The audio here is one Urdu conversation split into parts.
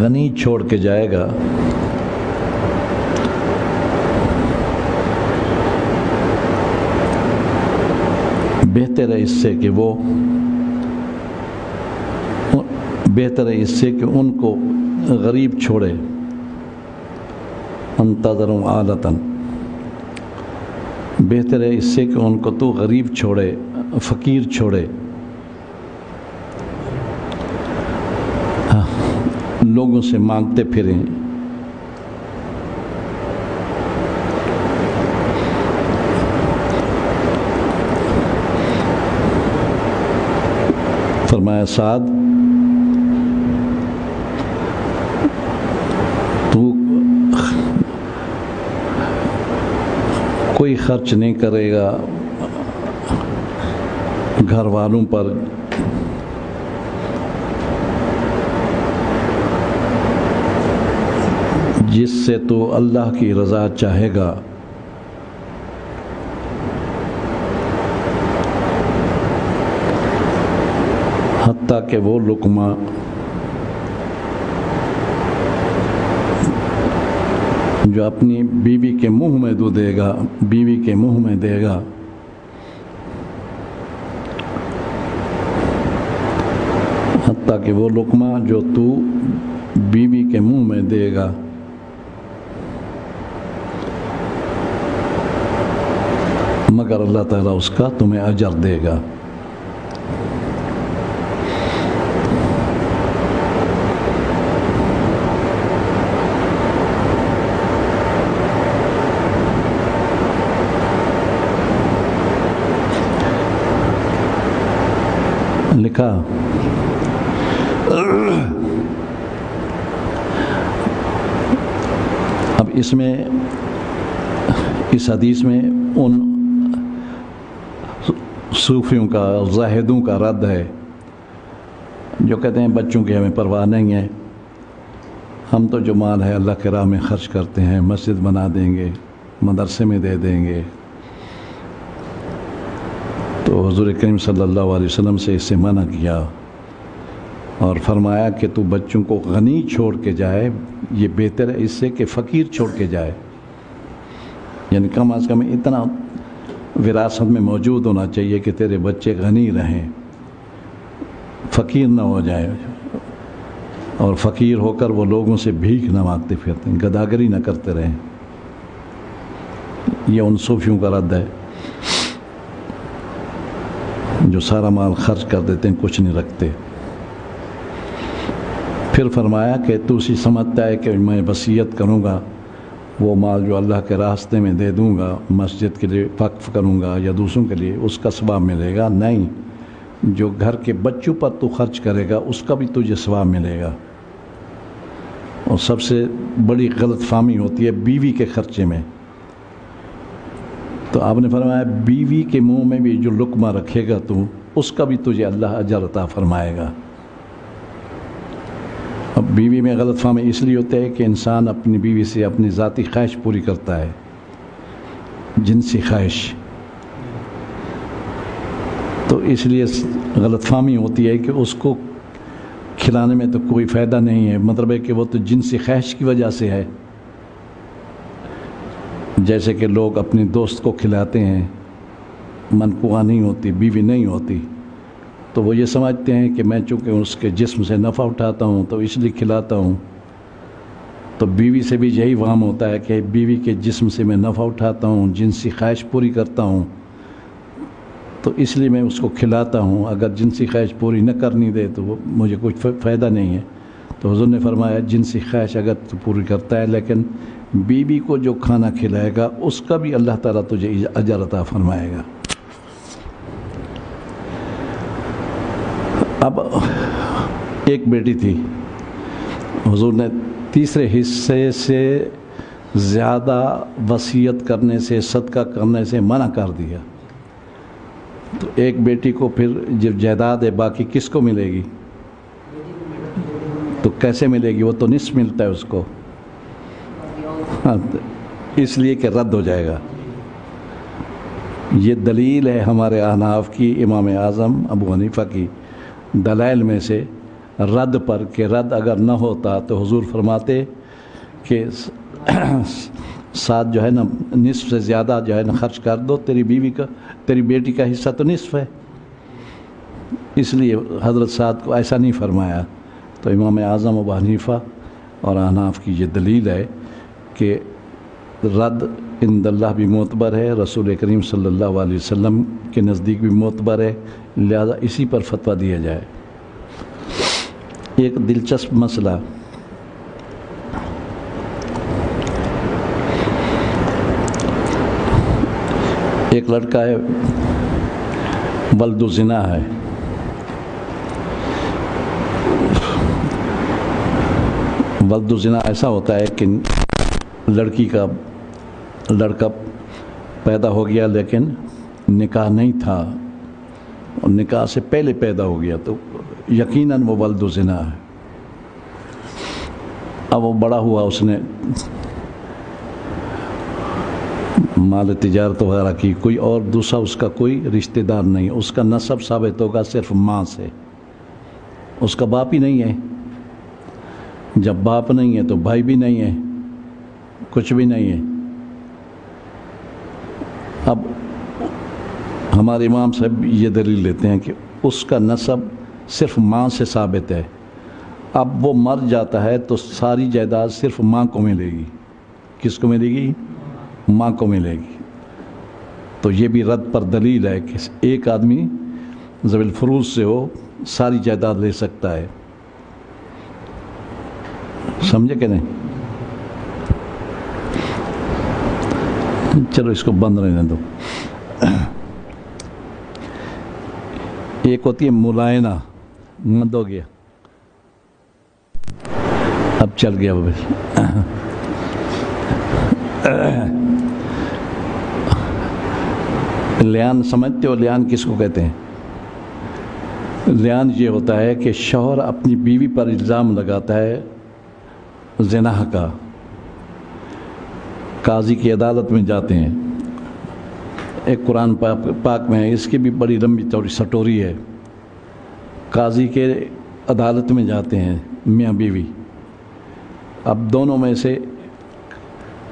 غنی چھوڑ کے جائے گا بہتر ہے اس سے کہ ان کو غریب چھوڑے، انتظرهم عالتاً، بہتر ہے اس سے کہ ان کو تو غریب چھوڑے، فقیر چھوڑے، لوگوں سے مانگتے پھریں۔ فرمایا سعد تو کوئی خرچ نہیں کرے گا گھر والوں پر، جس سے تو اللہ کی رضا چاہے گا، حتیٰ کہ وہ لقمہ جو اپنی بیوی کے منہ میں دے گا، حتیٰ کہ وہ لقمہ جو تو بیوی کے منہ میں دے گا، مگر اللہ تعالیٰ اس کا تمہیں اجر دے گا۔ لکھا اب اس حدیث میں ان صوفیوں کا، زاہدوں کا رد ہے جو کہتے ہیں بچوں کی ہمیں پرواہ نہیں ہے، ہم تو جو مال ہے اللہ کے راہ میں خرچ کرتے ہیں، مسجد بنا دیں گے، مدرسے میں دے دیں گے۔ تو حضور کریم صلی اللہ علیہ وسلم سے اس سے منع کیا اور فرمایا کہ تو بچوں کو غنی چھوڑ کے جائے، یہ بہتر ہے اس سے کہ فقیر چھوڑ کے جائے، یعنی کم از کم اتنا وراثت میں موجود ہونا چاہیے کہ تیرے بچے غنی رہیں، فقیر نہ ہو جائے، اور فقیر ہو کر وہ لوگوں سے بھیک نہ مانگتے پھرتے ہیں، گداگری نہ کرتے رہیں۔ یہ ان صوفیوں کا رد ہے جو سارا مال خرچ کر دیتے ہیں، کچھ نہیں رکھتے۔ پھر فرمایا کہ تو اسی سمجھتا ہے کہ میں وصیت کروں گا، وہ مال جو اللہ کے راستے میں دے دوں گا، مسجد کے لیے وقف کروں گا یا دوسروں کے لیے، اس کا ثواب ملے گا؟ نہیں، جو گھر کے بچوں پر تو خرچ کرے گا اس کا بھی تجھے ثواب ملے گا۔ اور سب سے بڑی غلط فہمی ہوتی ہے بیوی کے خرچے میں۔ تو آپ نے فرمایا بیوی کے منہ میں بھی جو لقمہ رکھے گا تو اس کا بھی تجھے اللہ اجر عطا فرمائے گا۔ اب بیوی میں غلط فہمی اس لیے ہوتا ہے کہ انسان اپنی بیوی سے اپنی ذاتی خواہش پوری کرتا ہے، جنسی خواہش، تو اس لیے غلط فہمی ہوتی ہے کہ اس کو کھلانے میں تو کوئی فائدہ نہیں ہے، مطلب ہے کہ وہ تو جنسی خواہش کی وجہ سے ہے۔ جیسے کہ لوگ اپنی دوست کو کھلاتے ہیں، منقوہ نہیں ہوتی، بیوی نہیں ہوتی، تو وہ یہ سمجھتے ہیں کہ میں چونکہ اس کے جسم سے نفع اٹھاتا ہوں تو اس لیے کھلاتا ہوں۔ تو بیوی سے بھی یہی وہم ہوتا ہے کہ بیوی کے جسم سے میں نفع اٹھاتا ہوں، جنسی خواہش پوری کرتا ہوں، تو اس لیے میں اس کو کھلاتا ہوں، اگر جنسی خواہش پوری نہ کرنی دے تو وہ مجھے کچھ فائدہ نہیں ہے۔ تو حضور نے فرمایا جنسی خواہش اگر تو پوری کرتا ہے لیکن بیوی کو جو کھانا کھلائے گا اس کا بھی اللہ تعالیٰ تجھے اجر عطا فرمائے گا۔ اب ایک بیٹی تھی، حضور نے تیسرے حصے سے زیادہ وصیت کرنے سے، صدقہ کرنے سے منع کر دیا، تو ایک بیٹی کو پھر جب جائیداد ہے باقی کس کو ملے گی؟ تو کیسے ملے گی؟ وہ تو نصف ملتا ہے اس کو، اس لیے کہ رد ہو جائے گا۔ یہ دلیل ہے ہمارے احناف کی، امام اعظم ابو حنیفہ کی دلائل میں سے، رد پر کہ رد اگر نہ ہوتا تو حضور فرماتے کہ ساتھ جو ہے نا نصف سے زیادہ جو ہے نا خرچ کر دو، تیری بیوی کا، تیری بیٹی کا حصہ تو نصف ہے. اس لیے حضرت سعد کو ایسا نہیں فرمایا. تو امام اعظم ابو حنیفہ اور احناف کی یہ دلیل ہے کہ رد عند اللہ بھی معتبر ہے، رسول کریم صلی اللہ علیہ وسلم کے نزدیک بھی معتبر ہے، لہذا اسی پر فتویٰ دیا جائے. ایک دلچسپ مسئلہ، ایک لڑکا ہے ولد زنا ہے، ولد زنا ایسا ہوتا ہے کہ لڑکا پیدا ہو گیا لیکن نکاح نہیں تھا، اور نکاح سے پہلے پیدا ہو گیا تو یقیناً وہ ولد زنا ہے. اب وہ بڑا ہوا، اس نے مال تجارت وغیرہ کی، کوئی اور دوسرا اس کا کوئی رشتہ دار نہیں، اس کا نسب ثابت ہوگا صرف ماں سے، اس کا باپ ہی نہیں ہے. جب باپ نہیں ہے تو بھائی بھی نہیں ہے، کچھ بھی نہیں ہے. اب ہمارے امام صاحب یہ دلیل لیتے ہیں کہ اس کا نسب صرف ماں سے ثابت ہے. اب وہ مر جاتا ہے تو ساری جائیداد صرف ماں کو ملے گی. کس کو ملے گی؟ ماں کو ملے گی. تو یہ بھی رد پر دلیل ہے کہ ایک آدمی ذوی الفروض سے ہو ساری جائیداد لے سکتا ہے. سمجھے کہ نہیں؟ چلو اس کو بند رہنے دو. ایک ہوتی ہے ملائنہ، بند ہو گیا، اب چل گیا وہ. لیان سمجھتے ہو؟ لیان کس کو کہتے ہیں؟ لیان یہ ہوتا ہے کہ شوہر اپنی بیوی پر الزام لگاتا ہے زنا کا، قاضی کی عدالت میں جاتے ہیں. ایک قرآن پاک میں ہے، اس کی بھی بڑی لمبی چوڑی سٹوری ہے. قاضی کے عدالت میں جاتے ہیں میاں بیوی. اب دونوں میں سے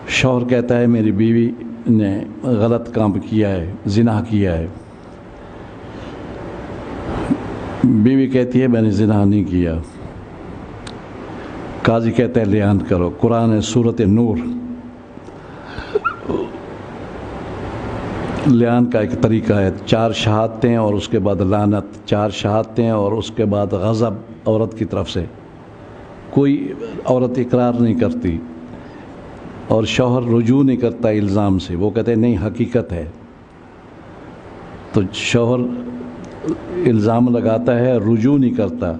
شوہر کہتا ہے میری بیوی نے غلط کام کیا ہے، زنا کیا ہے. بیوی کہتی ہے میں نے زنا نہیں کیا. قاضی کہتا ہے لیان کرو. قرآن ہے سورۃ نور. لیان کا ایک طریقہ ہے، 4 شہادتیں اور اس کے بعد لعنت، 4 شہادتیں اور اس کے بعد غضب عورت کی طرف سے. کوئی عورت اقرار نہیں کرتی اور شوہر رجوع نہیں کرتا الزام سے، وہ کہتے ہیں نہیں حقیقت ہے. تو شوہر الزام لگاتا ہے، رجوع نہیں کرتا،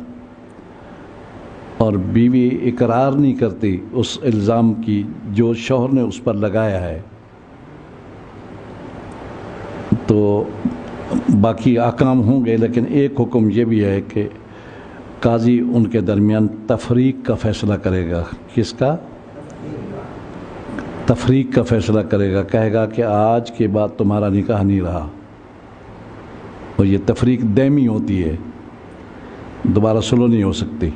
اور بیوی اقرار نہیں کرتی اس الزام کی جو شوہر نے اس پر لگایا ہے. تو باقی احکام ہوں گے، لیکن ایک حکم یہ بھی ہے کہ قاضی ان کے درمیان تفریق کا فیصلہ کرے گا. کس کا؟ تفریق کا فیصلہ کرے گا. کہے گا کہ آج کے بعد تمہارا نکاح نہیں رہا. اور یہ تفریق دائمی ہوتی ہے، دوبارہ سلو نہیں ہو سکتی.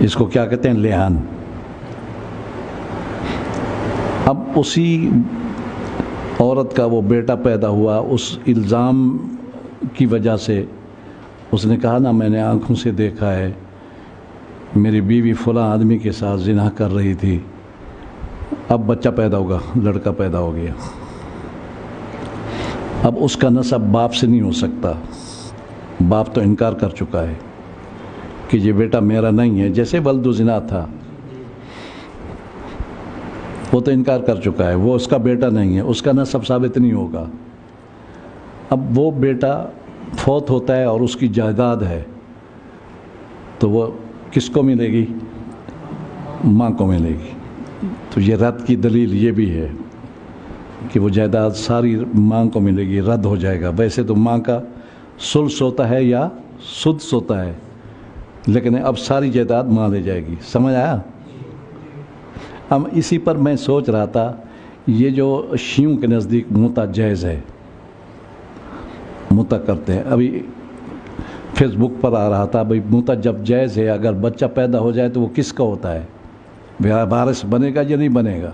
اس کو کیا کہتے ہیں؟ لیان. اب اسی عورت کا وہ بیٹا پیدا ہوا، اس الزام کی وجہ سے اس نے کہا نا میں نے آنکھوں سے دیکھا ہے میری بیوی فلاں آدمی کے ساتھ زنا کر رہی تھی. اب بچہ پیدا ہوگا، لڑکا پیدا ہو گیا. اب اس کا نسب باپ سے نہیں ہو سکتا. باپ تو انکار کر چکا ہے کہ یہ بیٹا میرا نہیں ہے. جیسے ولد زنا تھا، وہ تو انکار کر چکا ہے، وہ اس کا بیٹا نہیں ہے، اس کا نسب ثابت نہیں ہوگا. اب وہ بیٹا فوت ہوتا ہے اور اس کی جائیداد ہے تو وہ کس کو ملے گی؟ ماں کو ملے گی. تو یہ رد کی دلیل یہ بھی ہے کہ وہ جائیداد ساری ماں کو ملے گی، رد ہو جائے گا. ویسے تو ماں کا ثلث ہوتا ہے یا سدس ہوتا ہے، لیکن اب ساری جائیداد ماں لے جائے گی. سمجھ آیا؟ اب اسی پر میں سوچ رہا تھا، یہ جو شیعوں کے نزدیک متع جائز ہے، متع کرتے ہیں. ابھی فیس بک پر آ رہا تھا بھئی متع جب جائز ہے اگر بچہ پیدا ہو جائے تو وہ کس کا ہوتا ہے؟ وارث بنے گا یا نہیں بنے گا؟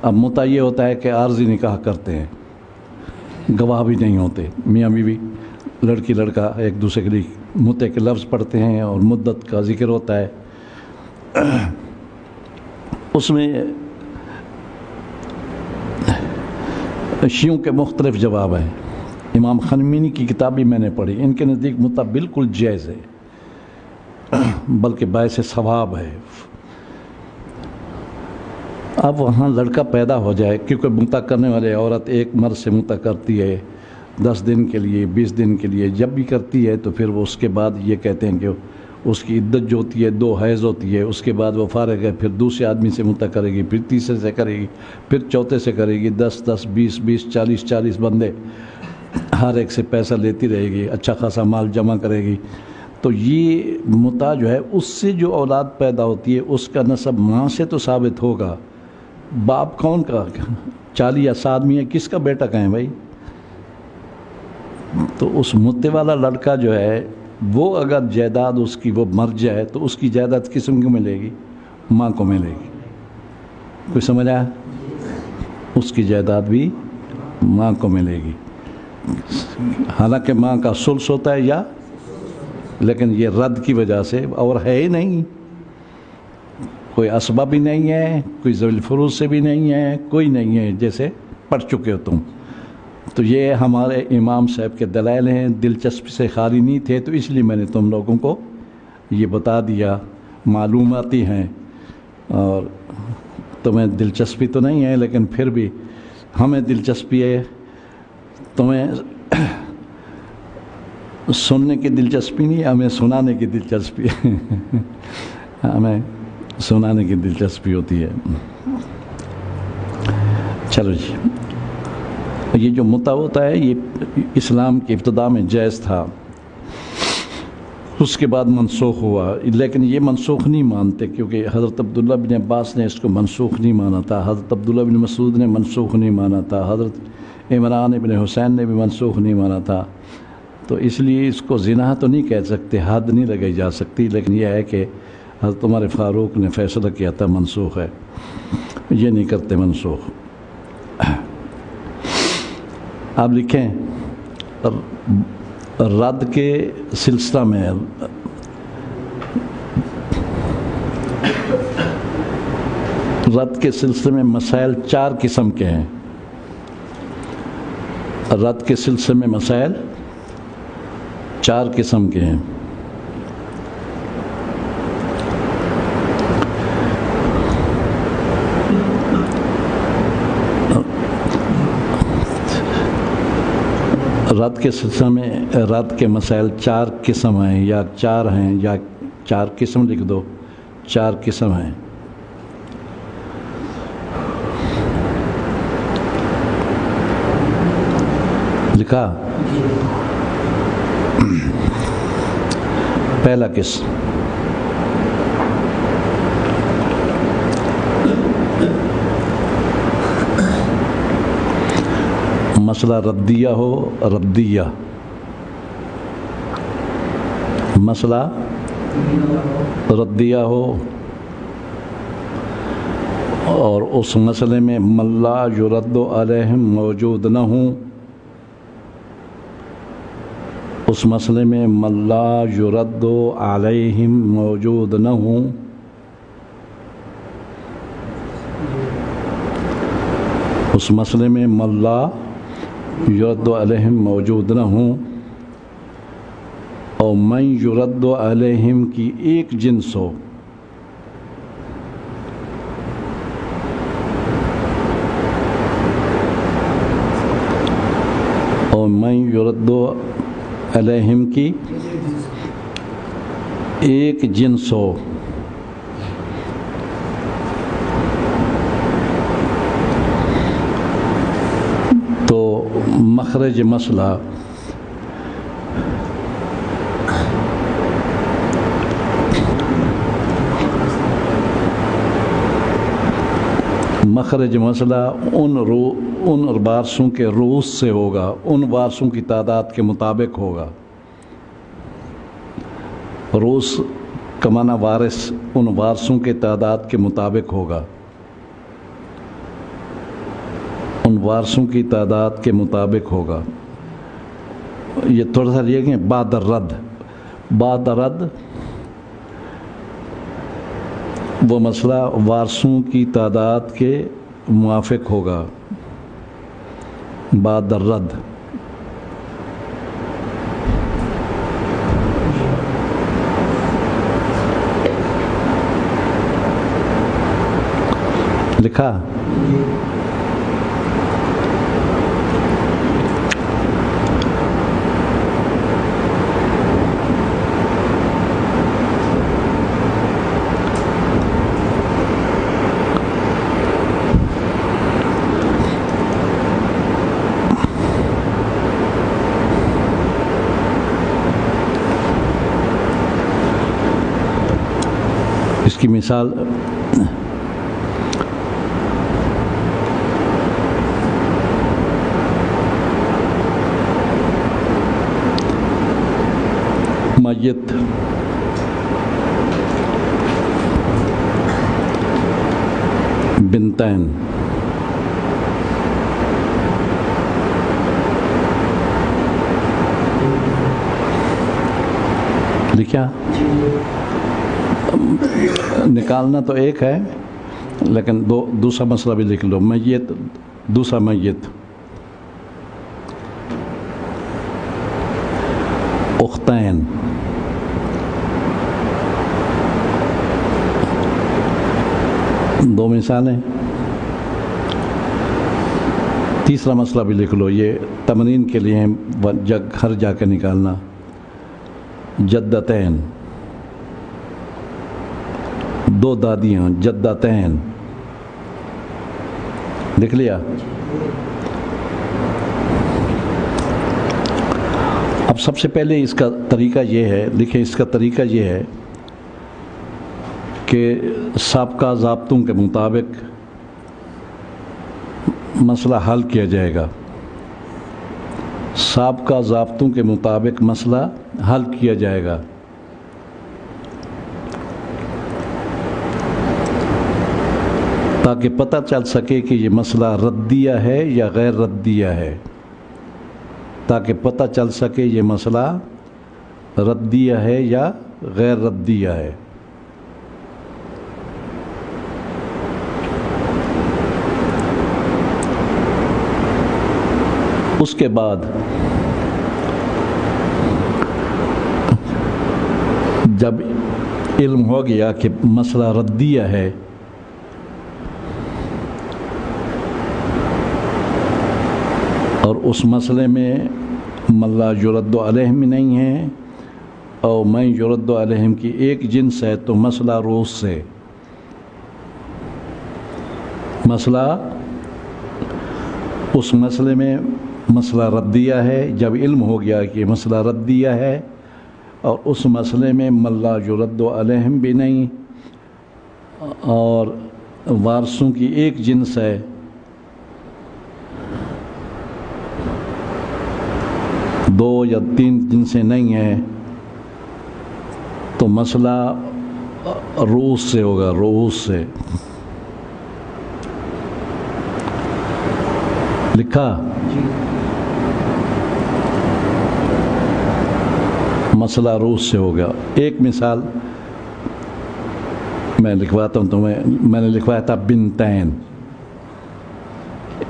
اب متع یہ ہوتا ہے کہ عارضی نکاح کرتے ہیں، گواہ بھی نہیں ہوتے، میاں بیوی لڑکی لڑکا ایک دوسرے کے لیے متع کے لفظ پڑھتے ہیں اور مدت کا ذکر ہوتا ہے۔ اس میں شیعوں کے مختلف جواب ہیں۔ امام خمینی کی کتاب بھی میں نے پڑھی، ان کے نزدیک متع بالکل جائز ہے بلکہ باعث ثواب ہے۔ اب وہاں لڑکا پیدا ہو جائے، کیونکہ متع کرنے والے عورت ایک مرد سے متع کرتی ہے 10 دن کے لیے 20 دن کے لیے، جب بھی کرتی ہے تو پھر وہ اس کے بعد یہ کہتے ہیں کہ اس کی عدت جو ہوتی ہے 2 حیض ہوتی ہے، اس کے بعد وہ فارغ ہے، پھر دوسرے آدمی سے متع کرے گی، پھر تیسرے سے کرے گی، پھر چوتھے سے کرے گی، 10 10 20 20 40 40 بندے، ہر ایک سے پیسہ لیتی رہے گی، اچھا خاصا مال جمع کرے گی۔ تو یہ متع جو ہے اس سے جو اولاد پیدا ہوتی ہے اس کا نسب ماں سے تو ثابت ہوگا، باپ کون کا 40 آدمی ہے، کس کا بیٹا کہیں بھائی؟ تو اس متع والا لڑکا جو ہے وہ اگر جائیداد اس کی وہ مر جائے تو اس کی جائیداد کس کو ملے گی؟ ماں کو ملے گی۔ کوئی سمجھ آیا؟ اس کی جائیداد بھی ماں کو ملے گی، حالانکہ ماں کا ثلث ہوتا ہے یا، لیکن یہ رد کی وجہ سے، اور ہے ہی نہیں، کوئی اسباب بھی نہیں ہے، کوئی ذوی الفروض سے بھی نہیں ہے، کوئی نہیں ہے، جیسے پڑھ چکے ہو تم۔ تو یہ ہمارے امام صاحب کے دلائل ہیں، دلچسپی سے خالی نہیں تھے، تو اس لیے میں نے تم لوگوں کو یہ بتا دیا، معلوماتی ہیں، اور تمہیں دلچسپی تو نہیں ہے لیکن پھر بھی ہمیں دلچسپی ہے، تمہیں سننے کی دلچسپی نہیں، ہمیں سنانے کی دلچسپی ہے ہمیں سنانے کی دلچسپی ہوتی ہے۔ چلو جی، یہ جو متع ہوتا ہے یہ اسلام کی ابتدا میں جائز تھا، اس کے بعد منسوخ ہوا، لیکن یہ منسوخ نہیں مانتے کیونکہ حضرت عبداللہ بن عباس نے اس کو منسوخ نہیں مانا تھا، حضرت عبداللہ بن مسعود نے منسوخ نہیں مانا تھا، حضرت عمران بن حسین نے بھی منسوخ نہیں مانا تھا، تو اس لیے اس کو زنا تو نہیں کہہ سکتے، حد نہیں لگائی جا سکتی، لیکن یہ ہے کہ حضرت عمر فاروق نے فیصلہ کیا تھا منسوخ ہے، یہ نہیں کرتے منسوخ۔ آپ لکھیں رد کے سلسلہ میں رد کے سلسلے میں مسائل 4 قسم کے ہیں، رد کے سلسلے میں مسائل 4 قسم کے ہیں۔ رد کے سلسلے میں رد کے مسائل 4 قسم ہیں، یا 4 ہیں، یا 4 قسم لکھ دو، 4 قسم ہیں۔ لکھا؟ پہلا قسم مسئلہ ردیہ ہو، ردیہ مسئلہ ردیہ ہو، اور اس مسئلے میں من لا یرد علیہم موجود نہ ہوں، اس مسئلے میں من لا یرد علیہم موجود نہ ہوں، اس مسئلے میں من لا یرد علیہم موجود نہ ہوں، اور من یرد علیہم کی ایک جنس ہو، اور من یرد علیہم کی ایک جنس ہو، تو مخرج مسئلہ مخرج مسئلہ ان وارثوں کے رؤوس سے ہوگا، ان وارثوں کی تعداد کے مطابق ہوگا، روس کا معنی وارث ان وارثوں کے تعداد کے مطابق ہوگا، ان وارثوں کی تعداد کے مطابق ہوگا۔ یہ تھوڑا سا یہ کہ بعد الرد، بعد الرد وہ مسئلہ وارثوں کی تعداد کے موافق ہوگا، بعد الرد۔ لکھا؟ اس کی مثال میت بنتین، لکھا؟ نکالنا تو ایک ہے لیکن دوسرا مسئلہ بھی لکھ لو۔ میت، دوسرا میت اختین، دو مثالیں۔ تیسرا مسئلہ بھی لکھ لو، یہ تمرین کے لیے گھر جا کے نکالنا۔ جدتین، دو دادیاں، جدتین، لکھ لیا؟ اب سب سے پہلے اس کا طریقہ یہ ہے، لکھیں، اس کا طریقہ یہ ہے کہ سابقہ ضابطوں کے مطابق مسئلہ حل کیا جائے گا، سابقہ ضابطوں کے مطابق مسئلہ حل کیا جائے گا۔ تاکہ پتہ چل سکے کہ یہ مسئلہ ردیہ ہے یا غیر ردیہ ہے، تاکہ پتہ چل سکے یہ مسئلہ ردیہ ہے یا غیر ردیہ ہے۔ اس کے بعد جب علم ہو گیا کہ مسئلہ ردیہ ہے، اور اس مسئلے میں من لا یرد علیہم نہیں ہے اور من یرد علیہم کی ایک جنس ہے، تو مسئلہ روز سے، مسئلہ اس مسئلے میں مسئلہ ردیہ ہے۔ جب علم ہو گیا کہ مسئلہ ردیہ ہے اور اس مسئلے میں من لا یرد علیہم بھی نہیں اور وارثوں کی ایک جنس ہے، دو یا تین جنسیں نہیں ہیں، تو مسئلہ روز سے ہوگا، روز سے۔ لکھا؟ مسئلہ روز سے ہوگا۔ ایک مثال میں لکھواتا ہوں تمہیں، میں نے لکھوایا تھا بنتین۔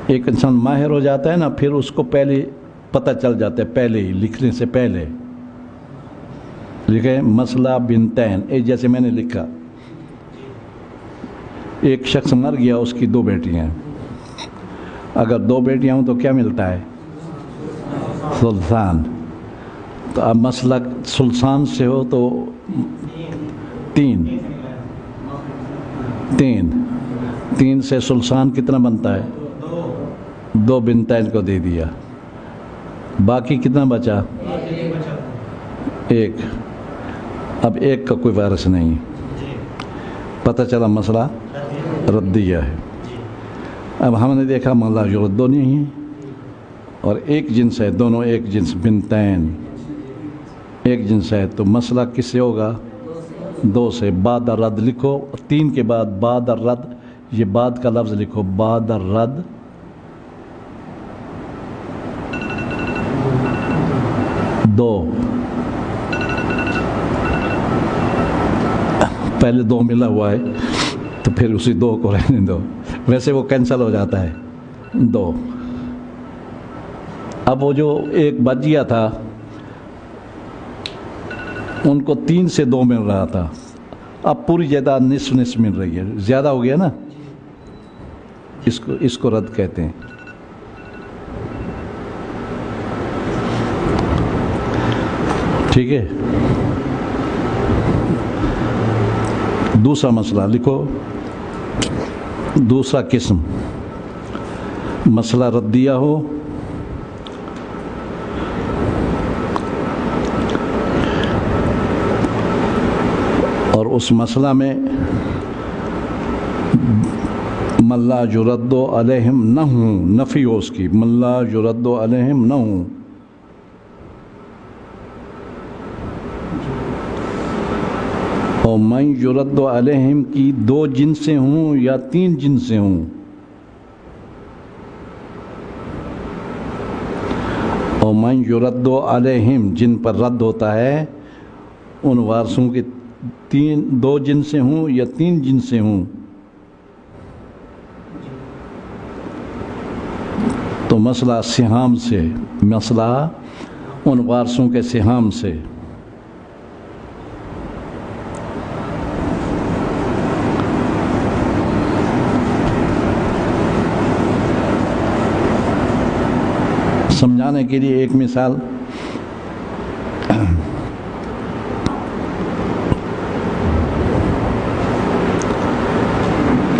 ایک انسان ماہر ہو جاتا ہے نا، پھر اس کو پہلے پتہ چل جاتا ہے، پہلے ہی لکھنے سے پہلے لکھیں مسئلہ بنتین۔ ایک جیسے میں نے لکھا، ایک شخص مر گیا، اس کی دو بیٹیاں ہیں، اگر دو بیٹیاں ہوں تو کیا ملتا ہے؟ سلطان۔ تو اب مسئلہ سلطان سے ہو تو تین سے سلطان کتنا بنتا ہے؟ دو بنتین کو دے دیا، باقی کتنا بچا؟ ایک۔ اب ایک کا کوئی وارث نہیں، پتہ چلا مسئلہ ردیہ ہے۔ اب ہم نے دیکھا من لا یرد نہیں ہے اور ایک جنس ہے، دونوں ایک جنس بنتین، ایک جنس ہے تو مسئلہ کس سے ہوگا؟ دو سے. بعد الرد لکھو، 3 کے بعد بعد الرد، یہ بعد کا لفظ لکھو، بعد الرد دو. پہلے 2 ملا ہوا ہے تو پھر اسی 2 کو رہنے دو، ویسے وہ کینسل ہو جاتا ہے 2. اب وہ جو ایک بچ گیا تھا ان کو 3 سے 2 مل رہا تھا، اب پوری جائیداد نصف نصف مل رہی ہے، زیادہ ہو گیا نا، اس کو رد کہتے ہیں. ٹھیک ہے. دوسرا مسئلہ لکھو، دوسرا قسم، مسئلہ ردیہ ہو اور اس مسئلہ میں من لا یرد علیہم نہ ہوں، نفی ہو اس کی، من لا یرد علیہم نہ ہوں. اور من یرد علیہم کی 2 جنسیں ہوں یا 3 جنسیں ہوں. اور من یرد علیہم جن پر رد ہوتا ہے ان وارثوں کی 2 جنسیں ہوں یا 3 جنسیں ہوں. تو مسئلہ سہام سے، مسئلہ ان وارثوں کے سہام سے. سمجھانے کے لیے ایک مثال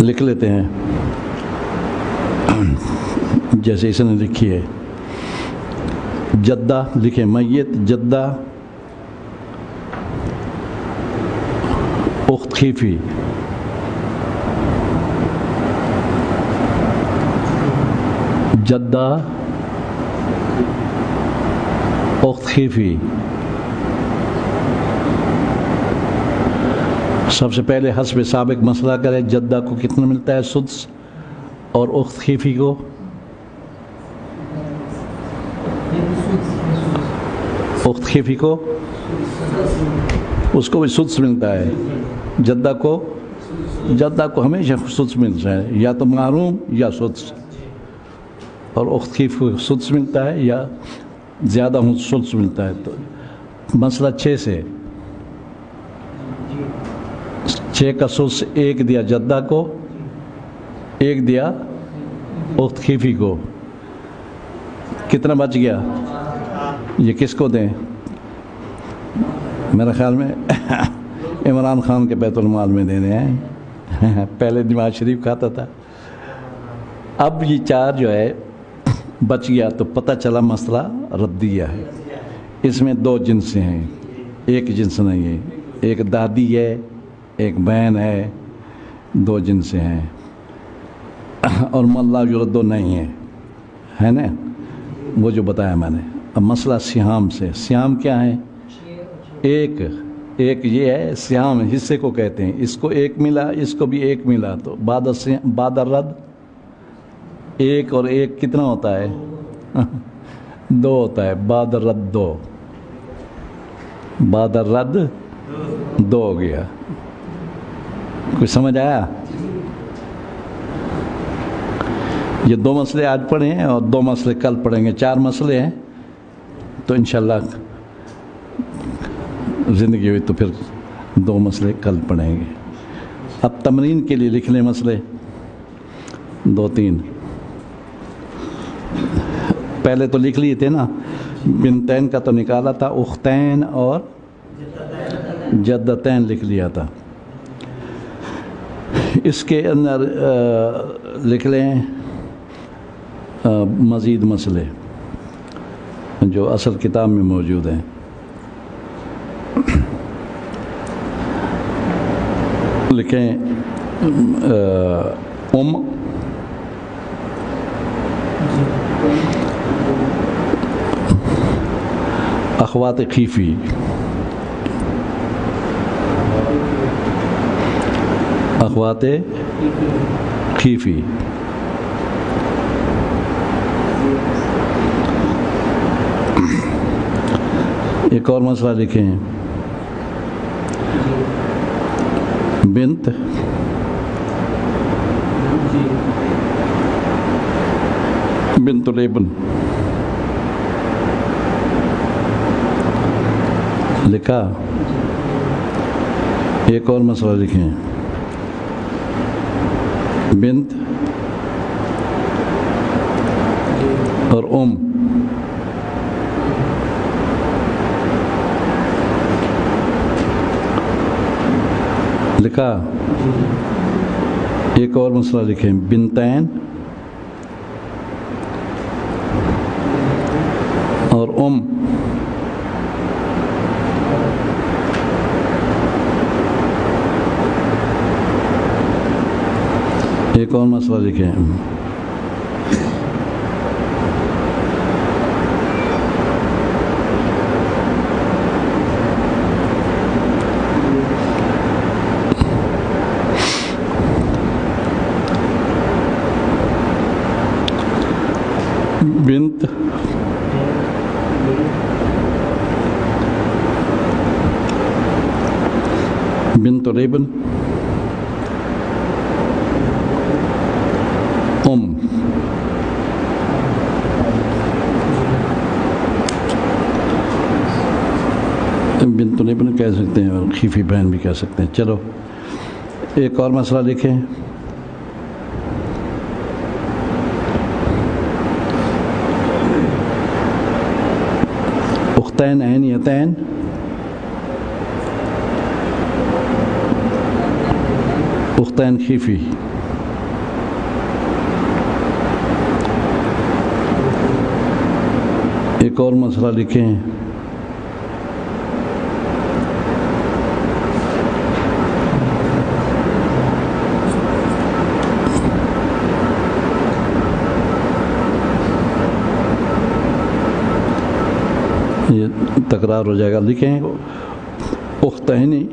لکھ لیتے ہیں، جیسے اس نے لکھی ہے. جدہ لکھے، میت جدہ اخت خیفی، جدہ اخت خیفی. سب سے پہلے حسب سابق مسئلہ کرے، جدہ کو کتنا ملتا ہے؟ سدس، اور اخت خیفی کو اس کو بھی سدس ملتا ہے. جدہ کو ہمیشہ سدس ملتا ہے، یا تو محروم یا سدس، اور اخت خیفی کو سدس ملتا ہے یا زیادہ ہوں سدس ملتا ہے. تو مسئلہ 6 سے، 6 کا سدس 1 دیا جدہ کو، 1 دیا اخت خیفی کو، کتنا بچ گیا؟ یہ کس کو دیں؟ میرے خیال میں عمران خان کے بیت المال میں دینے ہیں، پہلے نواز شریف کھاتا تھا. اب یہ 4 جو ہے بچ گیا تو پتہ چلا مسئلہ ردیہ ہے. اس میں 2 جنسیں ہیں، ایک جنس نہیں ہے. ایک دادی ہے، ایک بہن ہے، 2 جنسیں ہیں. اور من لا یرد نہیں ہے نا، وہ جو بتایا میں نے. اب مسئلہ سہام سے. سہام کیا ہے؟ ایک یہ ہے سہام، حصے کو کہتے ہیں. اس کو 1 ملا، اس کو بھی 1 ملا، تو بعد الرد 1 اور 1 کتنا ہوتا ہے؟ 2 ہوتا ہے. بعد الرد 2، بعد الرد 2 ہو گیا. کچھ سمجھ آیا؟ یہ 2 مسئلے آج پڑھے ہیں اور 2 مسئلے کل پڑھیں گے. 4 مسئلے ہیں تو انشاءاللہ زندگی ہوئی تو پھر 2 مسئلے کل پڑھیں گے. اب تمرین کے لیے لکھ لیں مسئلے 2-3. پہلے تو لکھ لیے تھے نا، بنتین کا تو نکالا تھا، اختین اور جدتین لکھ لیا تھا. اس کے اندر لکھ لیں مزید مسئلے جو اصل کتاب میں موجود ہیں. لکھیں اخوات خیفی، اخوات خیفی. ایک اور مسئلہ لکھیں. بنت بنت الابن لکھا. ایک اور مسئلہ لکھیں. بنت اور لکھا. ایک اور مسئلہ لکھیں. بنتین اور ایک اور مسئلہ لکھیں. بنت بنت الابن بنت الابن کہہ سکتے ہیں اور خیفی بہن بھی کہہ سکتے ہیں. چلو ایک اور مسئلہ لکھیں. اختین عینیتین اختین خیفی. ایک اور مسئلہ لکھیں. یہ تکرار ہو جائے گا. لکھیں اختینی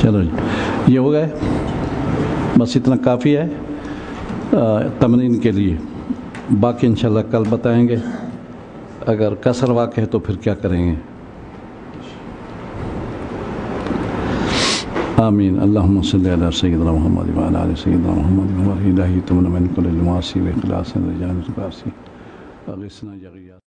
چلو جی یہ ہو گئے. بس اتنا کافی ہے تمرین کے لیے. باقی انشاءاللہ کل بتائیں گے. اگر کسر واقع ہے تو پھر کیا کریں گے. آمین. اللہم صلی علی سیدنا محمد وعلی آل سیدنا محمد. الہی تمنا من کل المعاصی و اخلاص رجال القاسی اغثنا جغیات.